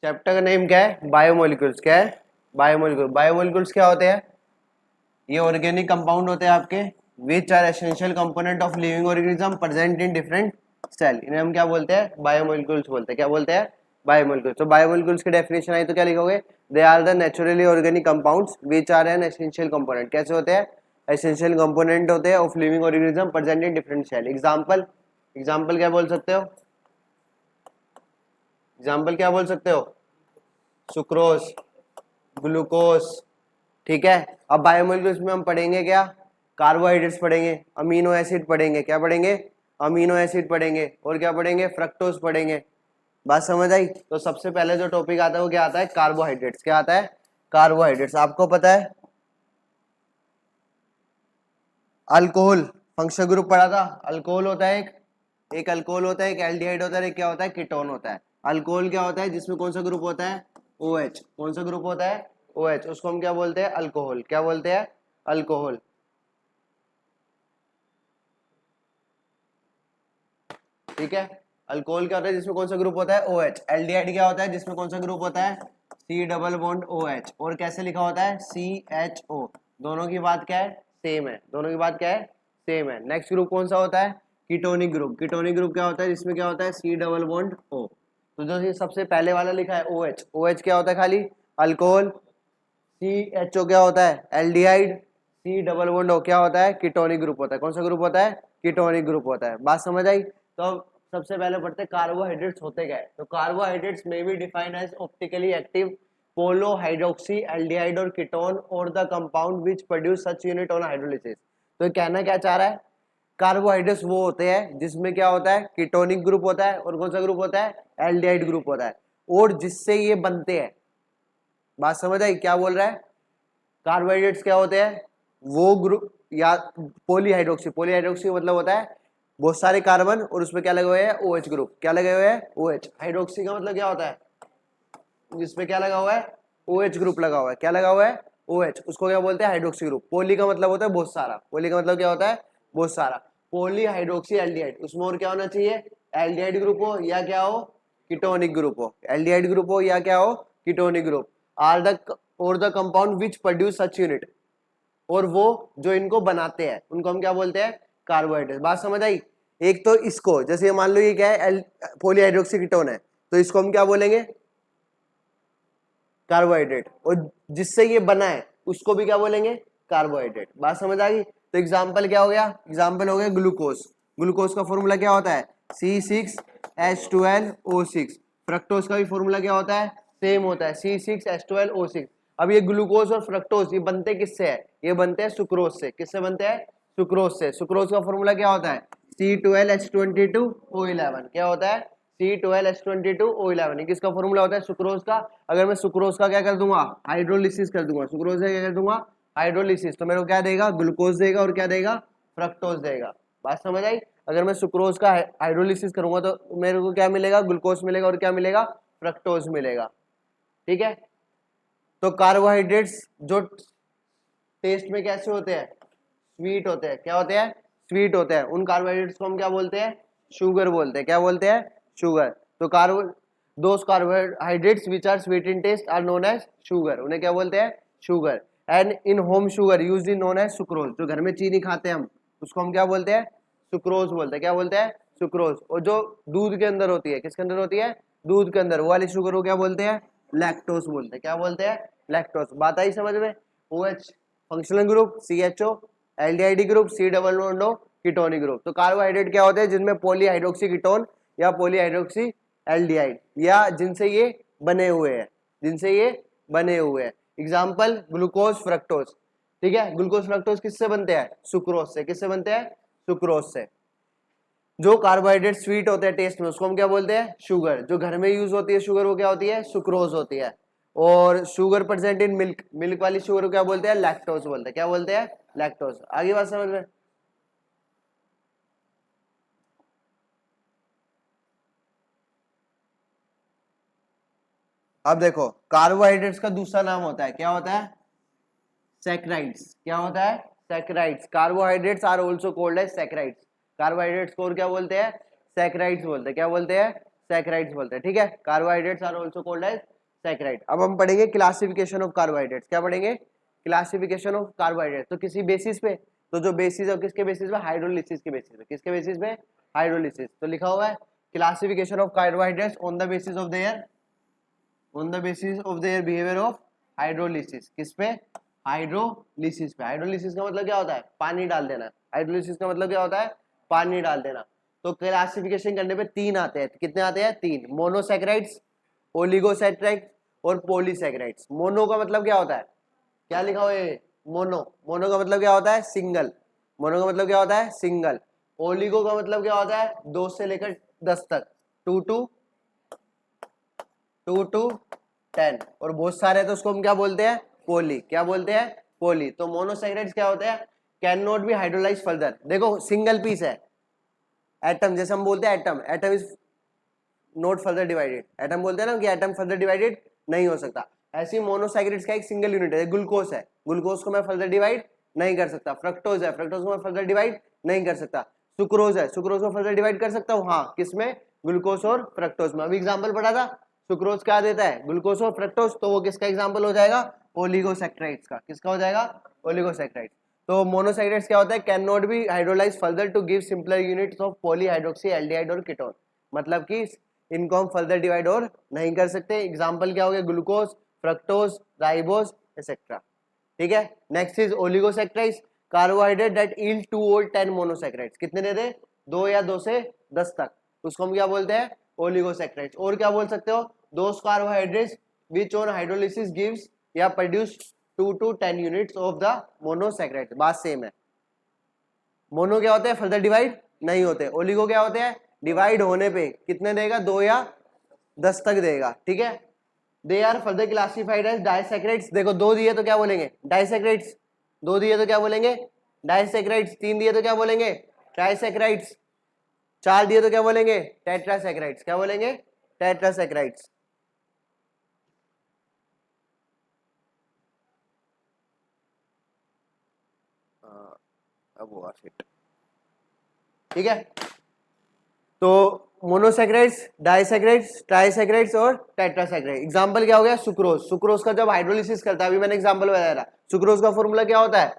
Chapter का name क्या है? बायोमोलिक्यूल्स। क्या है? बायोमोलिक्यूल। बायोमोलिक्यूल्स क्या होते हैं? ये ऑर्गेनिक कंपाउंड होते हैं आपके, which are essential component of living organism present in different cell. इन्हें हम क्या बोलते हैं? बायोमोलिक्यूल्स बोलते हैं। क्या बोलते हैं? बायोमोलिक्यूल्स। तो बायोमोलिक्यूल्स की डेफिनेशन आई तो क्या लिखोगे? They are the naturally organic compounds which are an essential component. कैसे होते हैं? एसेंशियल कंपोनेंट होते हैं of living organism present in different cell. Example, example क्या बोल सकते हो? एग्जांपल क्या बोल सकते हो? Sucrose, glucose. ठीक है। अब बायोमोलिक्यूल्स में हम पढ़ेंगे क्या? कार्बोहाइड्रेट्स पढ़ेंगे, अमीनो एसिड पढ़ेंगे। क्या पढ़ेंगे? अमीनो एसिड पढ़ेंगे। और क्या पढ़ेंगे? फ्रक्टोज पढ़ेंगे। बात समझ आई? तो सबसे पहले जो टॉपिक आता है वो क्या आता है? कार्बोहाइड्रेट्स। क्या आता है? कार्बोहाइड्रेट्स। आपको पता है अल्कोहल फंक्शनल ग्रुप पढ़ा था। अल्कोहल होता है एक अल्कोहल होता है, एक एल्डिहाइड होता है, एक क्या होता है? कीटोन होता है। अल्कोहल क्या होता है? जिसमें कौन सा ग्रुप होता है? OH। कौन सा ग्रुप होता है? OH। उसको हम क्या बोलते हैं? अल्कोहल। क्या बोलते हैं? अल्कोहल। ठीक है। अल्कोहल क्या होता है? जिसमें कौन सा ग्रुप होता है? OH। एल्डिहाइड क्या होता है? जिसमें कौन सा ग्रुप होता है? C double bond OH। और कैसे लिखा होता है? CHO। दोनों की बात क्या है? सेम है। दोनों की बात क्या है? सेम है। नेक्स्ट ग्रुप कौन सा होता है? Ketonic group. कीटोनिक ग्रुप क्या होता है? जिसमें क्या होता है? C double bond O। तो जो ये सबसे पहले वाला लिखा है OH, OH क्या होता है? खाली अल्कोहल। CHO क्या होता है? Aldehyde. C double bond O क्या होता है? कीटोनिक ग्रुप होता है। कौन सा ग्रुप होता है? कीटोनिक ग्रुप होता है। बात समझ आई? तो अब सबसे पहले पढ़ते हैं कार्बोहाइड्रेट्स होते क्या है। तो कार्बोहाइड्रेट्स में be defined as optically active poly hydroxy aldehyde और कीटोन और the compound which produce such unit on hydrolysis. तो कहना क्या चाह रहा है? कार्बोहाइड्रेट्स वो होते हैं जिसमें क्या होता है? कीटोनिक ग्रुप होता है। और कौन सा ग्रुप होता है? एल्डिहाइड ग्रुप होता है। और जिससे ये बनते हैं। बात समझ आई? क्या बोल रहा है? कार्बोहाइड्रेट्स क्या होते हैं? वो ग्रुप या पॉलीहाइड्रोक्सी। पॉलीहाइड्रोक्सी मतलब होता है बहुत सारे कार्बन और उसमें क्या लगे हुए हैं? OH group. क्या लगे हुए हैं? OH। हाइड्रोक्सी का मतलब क्या होता है? जिसमें क्या लगा हुआ है? OH ग्रुप लगा हुआ है। क्या लगा हुआ है? OH। उसको क्या बोलते हैं? Hydroxy group. पोली का मतलब होता है बहुत सारा। पोली का मतलब क्या होता है? बहुत सारा। पोली हाइड्रोक्सी एल्डिहाइड। उसमें और क्या होना चाहिए? एल्डिहाइड ग्रुप हो या क्या हो? कीटोनिक ग्रुप हो। एल्डिहाइड ग्रुप हो या क्या हो? Ketonic group. आर द और the compound which produce such unit. और वो जो इनको बनाते हैं उनको हम क्या बोलते हैं? कार्बोहाइड्रेट। बात समझ आई? एक तो इसको जैसे मान लो ये क्या है? पॉलीहाइड्रोक्सी कीटोन है, तो इसको हम क्या बोलेंगे? कार्बोहाइड्रेट। और जिससे ये बना है उसको भी क्या बोलेंगे? कार्बोहाइड्रेट। बात समझ आ गई? तो एग्जाम्पल क्या हो गया? एग्जाम्पल हो गया ग्लूकोज। ग्लूकोज का फॉर्मूला क्या होता है? C6H12O6। फ्रक्टोज का भी फॉर्मूला क्या होता है? सेम होता है, C6H12O6। अब ये ग्लूकोज और फ्रक्टोज ये बनते किससे है? ये बनते हैं सुक्रोज से। किससे बनते हैं? सुक्रोज से। सुक्रोज का फॉर्मूला क्या होता है? C12H22O11। क्या होता है? C12H22O11। किसका फॉर्मूला होता है? सुक्रोज का। अगर मैं सुक्रोज का क्या कर दूंगा? हाइड्रोलिसिस कर दूंगा। सुक्रोज का क्या कर दूंगा? हाइड्रोलिसिस। तो मेरे को क्या देगा? ग्लूकोज देगा और क्या देगा? फ्रक्टोज देगा। बात समझ आई? अगर मैं सुक्रोज का हाइड्रोलिसिस करूंगा तो मेरे को क्या मिलेगा? ग्लूकोज मिलेगा और क्या मिलेगा? फ्रक्टोज मिलेगा। ठीक है। तो कार्बोहाइड्रेट्स जो टेस्ट में कैसे होते हैं? स्वीट होते हैं। क्या होते हैं? स्वीट होते हैं। उन कार्बोहाइड्रेट्स को हम क्या बोलते हैं? शुगर बोलते हैं। क्या बोलते हैं? शुगर। तो carbo those carbohydrates which are sweet in taste are known as sugar. उन्हें क्या बोलते हैं? Sugar. And in home sugar used known as sucrose. जो घर में चीनी खाते हैं हम उसको हम क्या बोलते हैं? सुक्रोज बोलते हैं। क्या बोलते हैं? सुक्रोज। और जो दूध के अंदर होती है, किसके अंदर होती है? दूध के अंदर, वो वाली शुगर को क्या बोलते हैं? लैक्टोज बोलते हैं। क्या बोलते हैं? लैक्टोज। बात आई समझ में? OH functional group, CHO aldehyde group, C double bond O ketonic group. तो कार्बोहाइड्रेट क्या होते हैं? जिनमें पॉलीहाइड्रोक्सी कीटोन या पॉलीहाइड्रोक्सी एल्डिहाइड या जिनसे ये बने हुए हैं, जिनसे ये बने हुए हैं। Example glucose, fructose. ठीक है। ग्लूकोज फ्रक्टोज किससे बनते हैं? सुक्रोज से। किससे बनते हैं? सुक्रोज से। जो कार्बोहाइड्रेट स्वीट होते हैं टेस्ट में उसको हम क्या बोलते हैं? शुगर। जो घर में यूज होती है शुगर वो क्या होती है? सुक्रोज होती है। और sugar present in milk, milk वाली शुगर को क्या बोलते हैं? लैक्टोज बोलते हैं। क्या बोलते हैं? लैक्टोज। आगे बात समझ में? अब देखो कार्बोहाइड्रेट्स का दूसरा नाम होता है, क्या होता है? सैकराइड्स। क्या होता है? Saccharides. Carbohydrates are also called as saccharides. Carbohydrates को और क्या बोलते हैं? सैकराइड्स बोलते हैं। क्या बोलते हैं? सैकराइड्स बोलते हैं। ठीक है। Carbohydrates are also called as saccharide. अब हम पढ़ेंगे क्लासिफिकेशन ऑफ कार्बोहाइड्रेट्स। क्या पढ़ेंगे? Classification of carbohydrate. तो किसी बेसिस पे, तो जो बेसिस है किसके बेसिस पे? हाइड्रोलिसिस के बेसिस पे। किसके बेसिस पे? हाइड्रोलिसिस। तो लिखा हुआ है classification of carbohydrates on the basis of their behaviour of hydrolysis. किस पे? हाइड्रोलिसिस पे। हाइड्रोलिसिस का मतलब क्या होता है? पानी डाल देना। हाइड्रोलिसिस का मतलब क्या होता है? पानी डाल देना। तो क्लासिफिकेशन करने पे 3 आते हैं। कितने आते हैं? 3। मोनोसैकेराइड्स, ओलिगोसैकेराइड्स और पॉलीसैकेराइड्स। मोनो का मतलब क्या होता है? क्या लिखा हुआ है? मोनो। मोनो का मतलब क्या होता है? सिंगल। मोनो का मतलब क्या होता है? सिंगल। ओलिगो का मतलब क्या होता है? 2 से लेकर 10 तक, 2 to 10। और बहुत सारे हैं तो उसको हम क्या बोलते हैं? पोली। क्या बोलते हैं? पोली। तो मोनोसैकेराइड्स क्या होते हैं? Can not be hydrolyse further. देखो सिंगल पीस है, एटम, जैसे हम बोलते हैं atom, atom is not further divided. Atom बोलते हैं ना कि एटम फर्दर डिवाइडेड नहीं हो सकता। ऐसी मोनोसैकेराइड्स का एक सिंगल यूनिट है, ग्लूकोज है। ग्लूकोज को मैं फर्दर डिवाइड नहीं कर सकता। फ्रक्टोज है, फ्रक्टोज को मैं फर्दर डिवाइड नहीं कर सकता। सुक्रोज है, सुक्रोज को फर्दर डिवाइड कर सकता हूँ, हाँ, किसमें? ग्लूकोज और फ्रक्टोज में। अभी एग्जांपल पढ़ा था, सुक्रोज क्या देता है? ग्लूकोज और फ्रक्टोज। तो वो किसका एग्जांपल हो जाएगा? ओलिगोसैकेराइड्स का। किसका हो जाएगा? ओलिगोसैकेराइड्स। तो मोनोसैकेराइड्स क्या होता है? Can not be hydrolyse further to give simpler units of polyhydroxy, aldehyde और कीटोन। मतलब कि इनको हम फर्दर डिवाइड और नहीं कर सकते। एग्जांपल क्या हो गया? Glucose, fructose, ribose etcetera. ठीक है। Next is oligosaccharides, carbohydrate that yield 2 और 10 मोनोसैकेराइड्स। कितने दे दे? 2 या 2 से 10 तक। उसको हम क्या बोलते हैं? ओलिगोसैकेराइड्स। और क्या बोल सकते हो? Those carbohydrates which on hydrolysis gives या produce 2 to 10 units of the monosaccharide. बात सेम है। मोनो क्या होते हैं? फर्दर डिवाइड नहीं होते। ओलिगो क्या होते हैं? डिवाइड होने पे कितने देगा? 2 या 10 तक देगा। ठीक है। They are further classified as disaccharides. देखो 2 दिए तो क्या बोलेंगे? डाइसैकेराइड्स। 2 दिए तो क्या बोलेंगे? डाइसैकेराइड्स। 3 दिए तो क्या बोलेंगे? ट्राइसैकेराइड्स। 4 दिए तो क्या बोलेंगे? टेट्रासैकेराइड्स। क्या बोलेंगे? टेट्रासैकेराइड्स। अब हुआ फिट। ठीक है। तो मोनोसैकेराइड्स, डाइसैकेराइड्स, ट्राइसैकेराइड्स और टेट्रासैकेराइड। एग्जांपल क्या हो गया? सुक्रोज। सुक्रोज का जब हाइड्रोलिसिस करता है, अभी मैंने एग्जांपल बताया था, सुक्रोज का फॉर्मूला क्या होता है?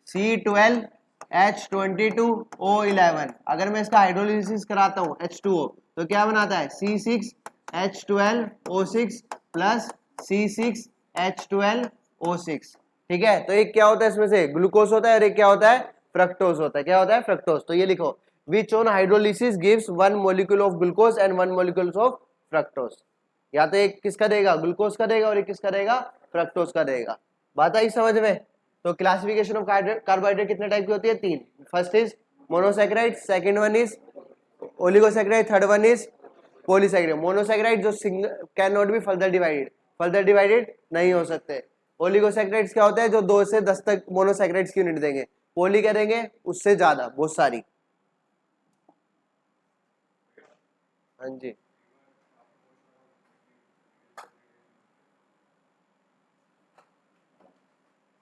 C12H22O11। अगर मैं इसका हाइड्रोलिसिस कराता हूँ H2O, तो क्या बनाता है? C6H12O6 plus C6H12O6। ठीक है। तो एक क्या होता है इसमें से? ग्लूकोज होता है और एक क्या होता है? फ्रक्टोज होता है। क्या होता है? फ्रक्टोज। तो ये लिखो, which on hydrolysis gives 1 molecule of glucose and 1 molecule of fructose. या तो एक किसका देगा? ग्लूकोज का देगा, और एक किसका देगा? फ्रक्टोज का देगा। बात आई समझ में? तो क्लासिफिकेशन ऑफ कार्बोहाइड्रेट कितने टाइप की होती है? 3। First is monosaccharide, second one is oligosaccharide, third one is polysaccharide. Monosaccharide जो can not be further divided नहीं हो सकते। ओलिगोसैकेराइड्स क्या होते हैं? जो 2 से 10 तक मोनोसैकेराइड्स की यूनिट देंगे। पोली क्या देंगे? उससे ज्यादा, बहुत सारी। हाँ जी।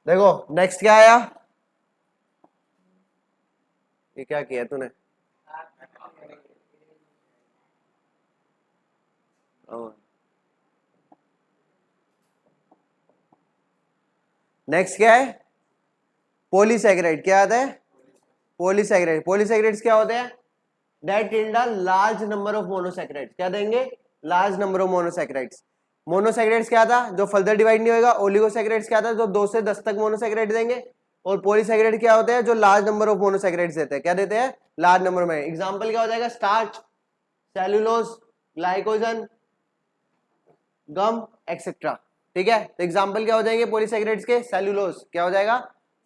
देखो नेक्स्ट क्या आया? ये क्या किया तूने? नेक्स्ट क्या है? पॉलीसैकेराइड। क्या आता है? पॉलीसैकेराइड। पॉलीसैकेराइड्स क्या होते हैं? That in the large number of monosaccharides. क्या देंगे? Large number of monosaccharides. Monosaccharides क्या था? जो फर्दर डिवाइड नहीं होगा। ओलिगोसैकेराइड्स क्या था? जो 2 से 10 तक मोनोसैकेराइड देंगे। और पॉलीसैकेराइड क्या होते हैं? जो लार्ज नंबर ऑफ मोनोसैकेराइड्स देते हैं। क्या देते हैं? लार्ज नंबर में। एग्जांपल क्या हो जाएगा? स्टार्च, सेलुलोज, ग्लाइकोजन, गम एक्सेट्रा। ठीक है। तो एग्जांपल क्या हो जाएंगे पॉलीसैकेराइड्स के? सेलुलोज। क्या हो जाएगा?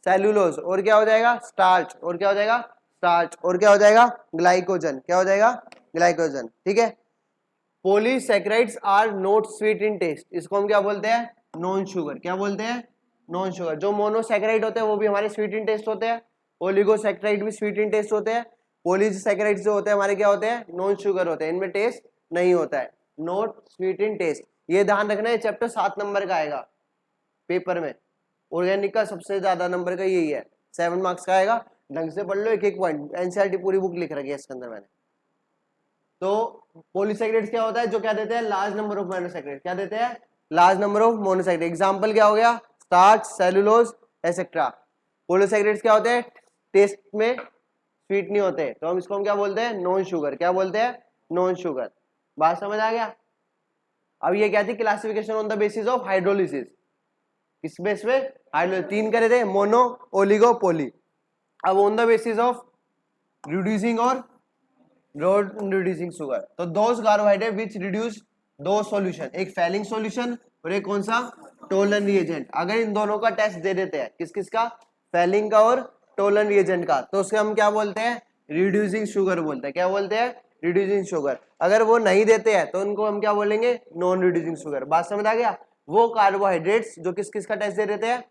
सेलुलोज। और क्या हो जाएगा? स्टार्च। और क्या हो जाएगा? स्टार्च। और क्या हो जाएगा? ग्लाइकोजन। क्या हो जाएगा? ग्लाइकोजन। ठीक है। Polysaccharides are not sweet in taste. इसको हम क्या बोलते हैं? Non sugar. क्या बोलते हैं? Non sugar. जो मोनोसैकेराइड होते हैं वो भी हमारे स्वीट इन टेस्ट होते हैं। ओलिगोसैकेराइड भी स्वीट इन टेस्ट होते हैं। पॉलीसैकेराइड्स जो होते हैं हमारे क्या होते हैं? नॉन शुगर होते हैं। इनमें टेस्ट नहीं होता है, नॉट स्वीट इन टेस्ट। ये ध्यान रखना है, चैप्टर 7 नंबर का आएगा पेपर में। ऑर्गेनिक का सबसे ज्यादा नंबर का यही है, 7 मार्क्स का आएगा। ढंग से पढ़ लो, एक एक पॉइंट। एनसीईआरटी पूरी बुक लिख रखी है इसके अंदर मैंने। तो पॉलीसैकेराइड्स क्या होता है, जो क्या देते हैं, लार्ज नंबर ऑफ मोनोसैकेराइड, क्या देते हैं, large number of monosaccharide. Example क्या हो गया, स्टार्च, सेलुलोज एक्सेट्रा। पॉलीसैकेराइड्स क्या होते हैं, टेस्ट में स्वीट नहीं होते, तो हम इसको हम क्या बोलते हैं, नॉन शुगर। क्या बोलते हैं, नॉन शुगर। बात समझ आ गया। अब ये क्या थी, classification on the basis of hydrolysis. किस बेस पे, हाइड्रोलिसिस। तीन करे थे, मोनो, ओलिगो, पॉली। अब on the basis of reducing और रिड्यूसिंग शुगर, तो दोस कार्बोहाइड्रेट विच रिड्यूस दो सॉल्यूशन, एक फैलिंग सॉल्यूशन और एक कौन सा, टोलन रिएजेंट। अगर इन दोनों का टेस्ट दे देते हैं, किस किस का, फैलिंग का और टोलन रिएजेंट का, तो उसके हम क्या बोलते हैं, रिड्यूसिंग शुगर बोलते हैं। क्या बोलते हैं, रिड्यूसिंग शुगर। अगर वो नहीं देते हैं तो उनको हम क्या बोलेंगे, नॉन रिड्यूसिंग शुगर। बात समझ आ गया। वो कार्बोहाइड्रेट्स जो किस किस का टेस्ट दे देते हैं,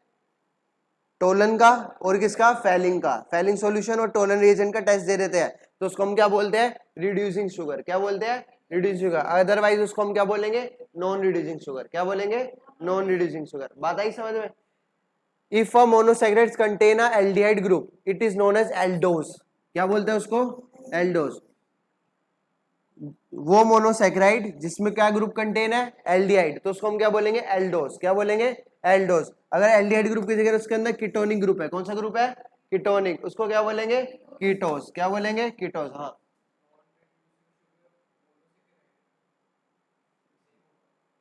टोलन का और किसका, फैलिंग का, फैलिंग सॉल्यूशन और टोलन रिएजेंट का टेस्ट दे देते हैं, तो उसको हम क्या बोलते हैं, रिड्यूसिंग शुगर। क्या बोलते हैं, रिड्यूसिंग शुगर। अदरवाइज उसको हम क्या बोलेंगे, नॉन रिड्यूसिंग शुगर। क्या बोलेंगे, नॉन रिड्यूसिंग शुगर। बात आई समझ में। If a monosaccharides contain a aldehyde group, it is known as aldose. क्या बोलते हैं उसको, एल्डोज। वो मोनोसैकेराइड जिसमें क्या ग्रुप कंटेन है, एल्डिहाइड, तो उसको हम क्या बोलेंगे, एल्डोज। क्या बोलेंगे, एल्डोज। अगर एल्डिहाइड ग्रुप की जगह उसके अंदर कीटोनिक ग्रुप है, कौन सा ग्रुप है, कीटोनिक, उसको क्या बोलेंगे, कीटोस। क्या बोलेंगे, कीटोस। हाँ,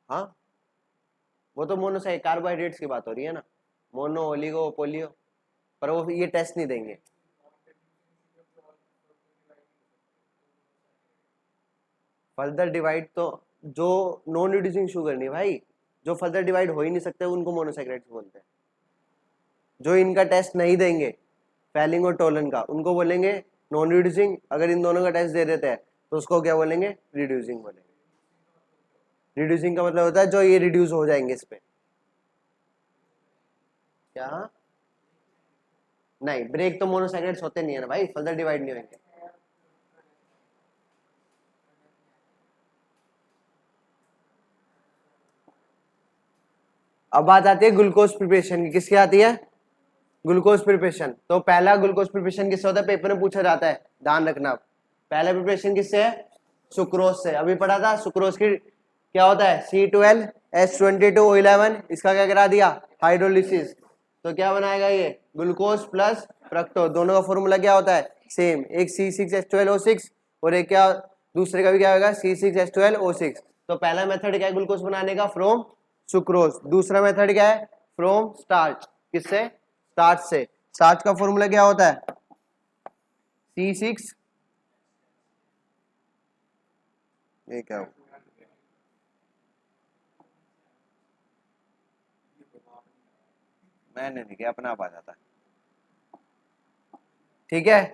हाँ, वो तो मोनोसाइड कार्बोहाइड्रेट्स की बात हो रही है ना, मोनो, ओलिगो, पोलियो, पर वो ये टेस्ट नहीं देंगे। फर्दर डिवाइड तो, जो नॉन रिड्यूसिंग शुगर नहीं भाई, जो फर्दर डिवाइड हो ही नहीं सकते उनको मोनोसैकेराइड्स बोलते हैं। जो इनका टेस्ट नहीं देंगे, फैलिंग और टोलन का, उनको बोलेंगे नॉन रिड्यूसिंग। अगर इन दोनों का टेस्ट दे देते हैं तो उसको क्या बोलेंगे, रिड्यूसिंग बोलेंगे। रिड्यूसिंग का मतलब होता है जो ये रिड्यूस हो जाएंगे इस पे। क्या, नहीं, ब्रेक तो मोनोसैकेराइड्स होते नहीं है ना भाई, फर्दर डिवाइड नहीं होंगे। अब बात आती है ग्लूकोज प्रिपरेशन की, किसकी आती है, ग्लूकोज प्रिपरेशन। तो पहला ग्लूकोज प्रिपरेशन किससे होता है, पेपर में पूछा जाता है, ध्यान रखना। पहला प्रिपरेशन किससे है, सुक्रोज से। अभी पढ़ा था सुक्रोज की क्या होता है, C12H22O11, इसका क्या करा दिया, हाइड्रोलिसिस। तो क्या बनाएगा ये, ग्लूकोज प्लस फ्रक्टोज। दोनों का फॉर्मूला क्या होता है, सेम, एक C6H12O6 और एक क्या, दूसरे का भी क्या होगा, C6H12O6। तो पहला मेथड क्या है ग्लूकोज बनाने का, फ्रॉम सुक्रोज। दूसरा मेथड क्या है, फ्रॉम स्टार्च। किससे, स्टार्च से। स्टार्च का फॉर्मूला क्या होता है, C6, ये क्या हो, मैंने नहीं किया, अपना आप आ जाता है। ठीक है,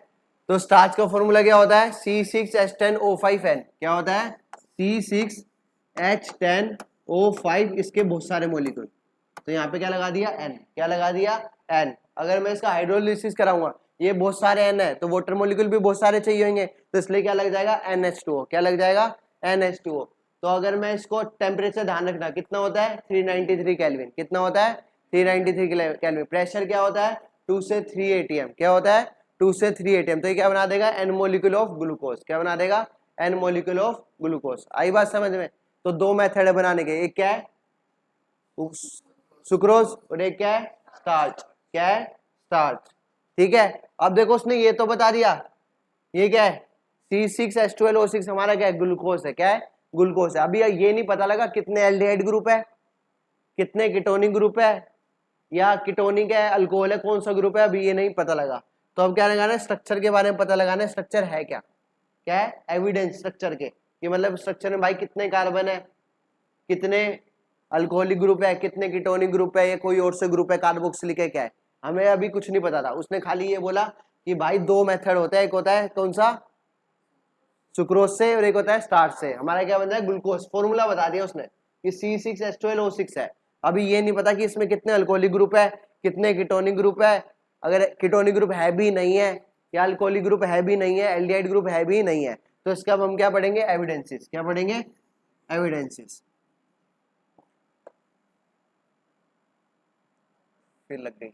तो स्टार्च का फॉर्मूला क्या होता है, C6H10O5N। क्या होता है, C6H10O5, इसके बहुत सारे मॉलिक्यूल। तो यहाँ पे क्या लगा दिया, N। क्या लगा दिया, N। अगर मैं इसका हाइड्रोलिसिस कराऊंगा, ये बहुत सारे N है, तो वाटर मॉलिक्यूल भी बहुत सारे चाहिए होंगे, तो इसलिए क्या लग जाएगा, NH2O। क्या लग जाएगा, NH2O। तो अगर मैं इसको टेम्परेचर ध्यान रखना, कितना होता है, 393 केल्विन। कितना होता है, 393 केल्विन। प्रेशर क्या होता है, 2 से 3 atm। क्या होता है, 2 से 3 atm। तो ये क्या बना देगा, N मॉलिक्यूल ऑफ ग्लूकोज। क्या बना देगा, N मॉलिक्यूल ऑफ ग्लूकोज। आई बात समझ में। तो दो मेथड है बनाने के, एक क्या है, सुक्रोज, और एक क्या है, स्टार्च। क्या है, स्टार्च। ठीक है, अब देखो उसने ये तो बता दिया, ये क्या है, C6H12O6 हमारा क्या है, ग्लूकोज है। क्या है, ग्लूकोज है। अभी ये नहीं पता लगा कितने एल्डिहाइड ग्रुप है, कितने कीटोनिक ग्रुप है, या कीटोनिक है, अल्कोहल है, कौन सा ग्रुप है, अभी ये नहीं पता लगा। तो अब क्या लगाना है, स्ट्रक्चर के बारे में पता लगाना है, स्ट्रक्चर है क्या, क्या है, एविडेंस स्ट्रक्चर के, कि मतलब स्ट्रक्चर में भाई कितने कार्बन है, कितने अल्कोहलिक ग्रुप है, कितने कीटोनिक ग्रुप है, या कोई और से ग्रुप है, कार्बोक्सिलिक है, क्या है। हमें अभी कुछ नहीं पता था, उसने खाली ये बोला कि भाई दो मेथड होता है, एक होता है कौन सा, सुक्रोज से, और एक होता है स्टार्च से। हमारा क्या बनता है, ग्लूकोज। फॉर्मूला बता दिया उसने कि C6H12O6 है। अभी ये नहीं पता कि इसमें कितने अल्कोहलिक ग्रुप है, कितने कीटोनिक ग्रुप है। अगर कीटोनिक ग्रुप है भी नहीं है, या अल्कोहलिक ग्रुप है भी नहीं है, एल्डिहाइड ग्रुप है भी नहीं है, तो इसका अब हम क्या पढ़ेंगे, एविडेंसेस। क्या पढ़ेंगे, एविडेंसेस। फिर लग गई।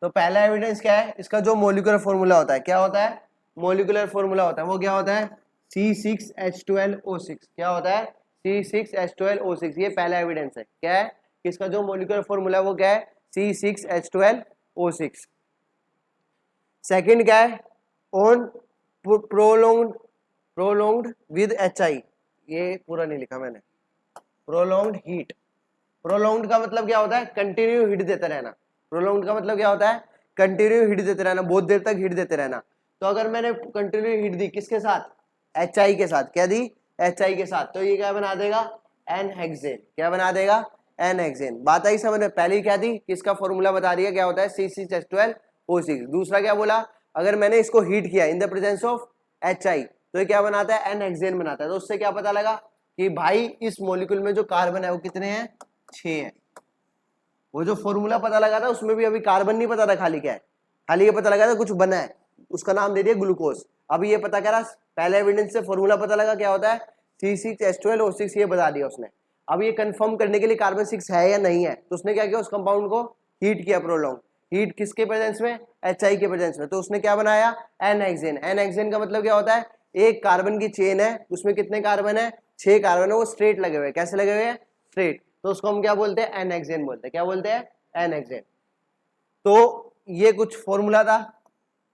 तो पहला एविडेंस क्या है, इसका जो मोलिकुलर फॉर्मूला होता है, क्या होता है, मोलिकुलर फॉर्मूला होता है, वो क्या होता है C6H12O6। क्या होता है, C6H12O6। ये पहला एविडेंस है, क्या है, इसका जो मोलिकुलर फॉर्मूला है वो क्या है, C6H12O6। सेकंड क्या है, ऑन प्रोलोंग्ड विद HI, ये पूरा नहीं लिखा मैंने, प्रोलोंग्ड हीट। प्रोलोंग्ड का मतलब क्या होता है, कंटिन्यू हीट देते रहना। प्रोलोंग्ड का मतलब क्या होता है, कंटिन्यू हीट देते रहना, बहुत देर तक हीट देते रहना। तो अगर मैंने कंटिन्यू हीट दी किसके साथ, HI के साथ, क्या दी, HI के साथ, तो ये क्या बना देगा, एन हेक्सेन। क्या बना देगा, एन हेक्सेन। बात आई समझ में। पहले क्या दी, किसका फॉर्मूला बता दिया, क्या होता है C6H12O6। दूसरा क्या बोला, अगर मैंने इसको हीट किया in the presence of HI तो ये क्या बनाता है, एन हेक्सेन बनाता है। तो उससे क्या पता लगा कि भाई इस मॉलिक्यूल में जो कार्बन है वो कितने हैं, 6 है। वो जो फॉर्मूला पता लगा था उसमें भी अभी कार्बन नहीं पता था, खाली क्या है, खाली ये पता लगा था कुछ बना है, उसका नाम दे दिया ग्लूकोज। अभी ये पता करा, पहले एविडेंस से फॉर्मूला पता लगा क्या होता है C6H12O6, ये बता दिया उसने। अब ये कंफर्म करने के लिए कार्बन 6 है या नहीं है, तो उसने क्या किया, उस कंपाउंड को हीट किया, प्रोलॉन्ग हीट, किसके प्रेजेंस में, HI के प्रेजेंस में। तो उसने क्या बनाया, एन हेक्सेन। एन हेक्सेन का मतलब क्या होता है, एक कार्बन की चेन है, उसमें कितने कार्बन है, 6 कार्बन है, वो स्ट्रेट लगे हुए हैं। कैसे लगे हुए हैं, स्ट्रेट। तो उसको हम क्या बोलते हैं, एन हेक्सेन बोलते हैं। क्या बोलते हैं, एन हेक्सेन। तो ये कुछ फॉर्मूला था,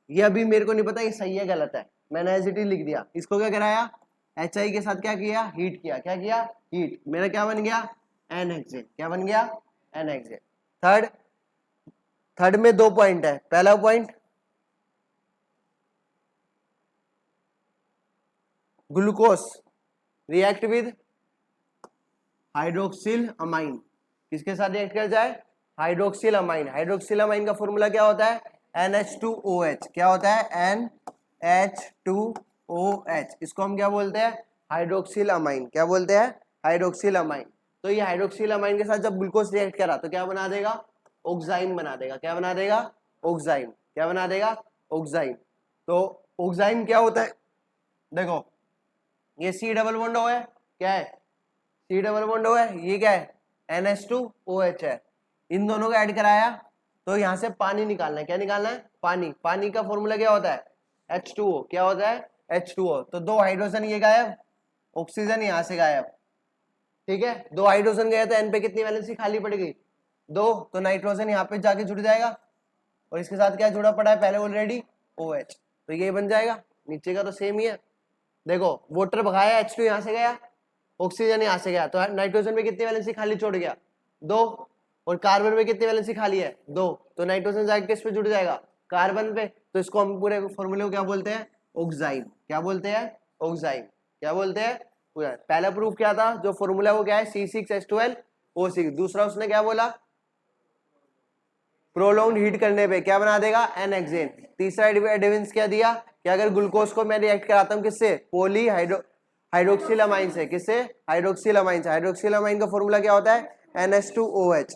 ये अभी मेरे को नहीं पता ये सही है गलत है, मैंने एज इट इज लिख दिया। इसको क्या कराया, HI के साथ क्या किया, हीट किया। क्या किया, हीट। मेरा क्या बन गया, एन हेक्सेन। क्या बन गया, एन हेक्सेन। थर्ड में 2 पॉइंट है। पहला point, glucose react with hydroxyl amine. किसके साथ रिएक्ट कर जाए, हाइड्रोक्सिल अमाइन। हाइड्रोक्सिल अमाइन का फॉर्मूला क्या होता है, NH2OH। क्या होता है, NH2OH। इसको हम क्या बोलते हैं, हाइड्रोक्सिल अमाइन। क्या बोलते हैं, हाइड्रोक्सिल अमाइन। तो ये हाइड्रोक्सिल अमाइन के साथ जब ग्लूकोज रिएक्ट करा तो क्या बना देगा, ऑक्साइन बना देगा। क्या बना देगा, ऑक्साइन। क्या बना देगा, ऑक्साइन। तो ऑक्साइन क्या होता है, देखो ये C डबल बॉन्ड O है, क्या है, C डबल बॉन्ड O है, ये क्या है, NH2OH है। इन दोनों को ऐड कराया तो यहां से पानी निकालना है। क्या निकालना है, पानी। पानी का फॉर्मूला क्या होता है, H2O। क्या होता है, H2O। तो 2 हाइड्रोजन ये गायब, ऑक्सीजन यहां से गायब। ठीक है, 2 हाइड्रोजन गए तो N पे कितनी वैलेंसी खाली पड़ गई, 2। तो नाइट्रोजन यहाँ पे जाके जुड़ जाएगा, और इसके साथ क्या जुड़ा पड़ा है पहले ऑलरेडी, OH। तो ये बन जाएगा, नीचे का तो सेम ही है। देखो वाटर भगाया, H2 यहाँ से गया, ऑक्सीजन यहाँ से गया, तो नाइट्रोजन में कितनी वैलेंसी खाली छोड़ गया, 2। और कार्बन में कितनी वैलेंसी खाली है, 2। तो नाइट्रोजन जाके किस पे जुड़ जाएगा, कार्बन पे। तो इसको हम पूरे फॉर्मूले को क्या बोलते हैं, ऑक्साइन। क्या बोलते हैं, ऑक्साइन। क्या बोलते हैं, पूरा। पहला प्रूफ क्या था, जो फॉर्मूला वो क्या है, C6H12O6। दूसरा उसने क्या बोला, प्रोलॉन्ग्ड हीट करने पे क्या बना देगा, एन हेक्सेन। तीसरा एविडेंस क्या दिया, कि अगर ग्लूकोज को मैं रिएक्ट कराता हूं किससे, पॉली हाइड्रोक्सिल अमाइन से। किससे, हाइड्रोक्सिल अमाइन से। हाइड्रोक्सिल अमाइन का फॉर्मूला क्या होता है, NH2OH।